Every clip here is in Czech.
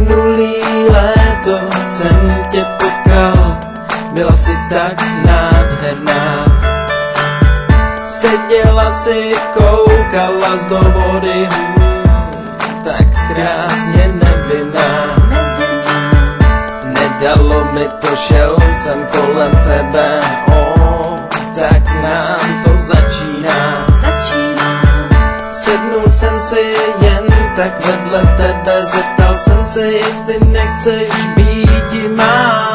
Minulý léto jsem tě potkal, byla si tak nádherná. Seděla si, koukala z do vody, tak krásně nevinná. Nedalo mi to, šel jsem kolem tebe, tak nám to začíná. Sednul jsem si jen tak vedle tebe, zeptal jsem se, jestli nechceš být má.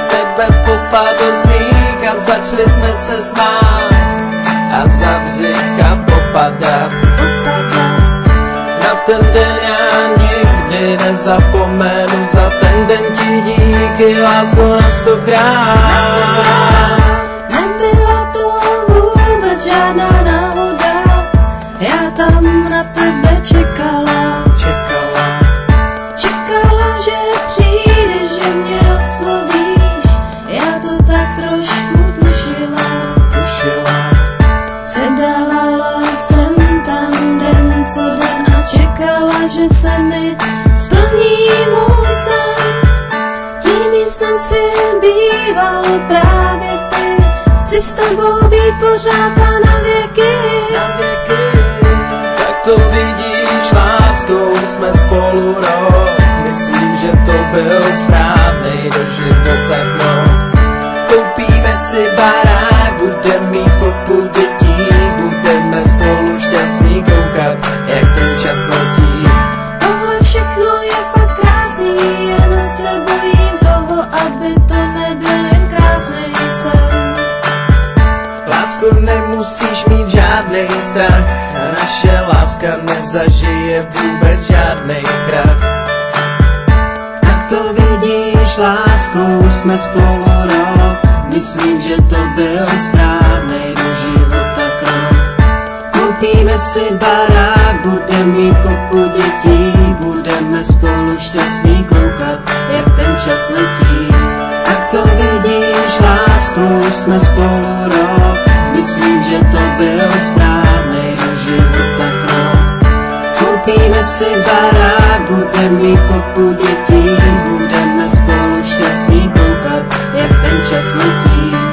Tebe popadl smích a začali jsme se smát a za břicha popadat. Na ten den já nikdy nezapomenu, za ten den ti díky, lásko, na 100krát. Nebyla to vůbec žádná náhoda, já tam na tebe čekala, že přijdeš, že mě oslovíš, já to tak trošku tušila. Sedávala jsem tam den co den a čekala, že se mi splní můj sen. Tím mým snem si býval právě ty, chci s tebou být pořád a na věky. Tak to vidíš, láskou jsme spolu rok, myslím, že to byl správnej do života krok. Koupíme si barák, budeme mít kopu dětí, budeme spolu šťastný koukat, jak ten čas letí. Tohle všechno je fakt krásný, jen se bojím toho, aby to nebyl jen krásnej sen. Lásko, nemusíš mít žádnej strach, naše láska nezažije vůbec žádnej krach. Tak to vidíš, láskou jsme spolu rok, myslím, že to byl správnej do života krok. Koupíme si barák, budeme mít kopu dětí, budeme spolu šťastný koukat, jak ten čas letí. Tak to vidíš, láskou jsme spolu rok, myslím, že to byl správnej do života krok. Koupíme si barák, budeme mít kopu dětí, budeme spolu šťastný koukat, jak ten čas letí.